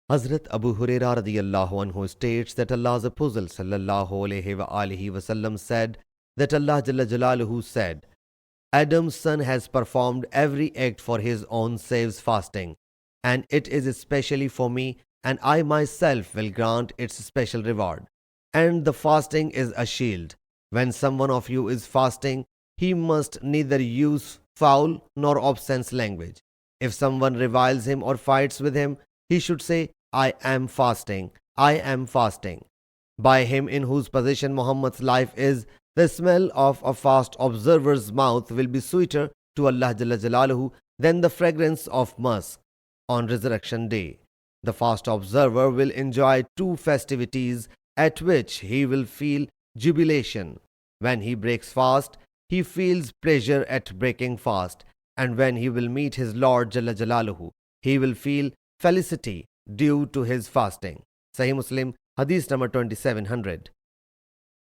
Hazrat Abu Huraira radiyallahu anhu states that Allah's Apostle sallallahu alayhi wasallam said that Allah Jalla Jalaluhu said, Adam's son has performed every act for his own saves fasting, and it is especially for me, and I myself will grant its special reward. And the fasting is a shield. When someone of you is fasting, he must neither use foul nor obscene language. If someone reviles him or fights with him, he should say, I am fasting, I am fasting. By him in whose possession Muhammad's life is, the smell of a fast observer's mouth will be sweeter to Allah Jalla Jalaluhu than the fragrance of musk. On Resurrection Day, the fast observer will enjoy two festivities at which he will feel jubilation. When he breaks fast, he feels pleasure at breaking fast, and when he will meet his Lord Jalla Jalaluhu, he will feel felicity due to his fasting. Sahih Muslim Hadees number 2700.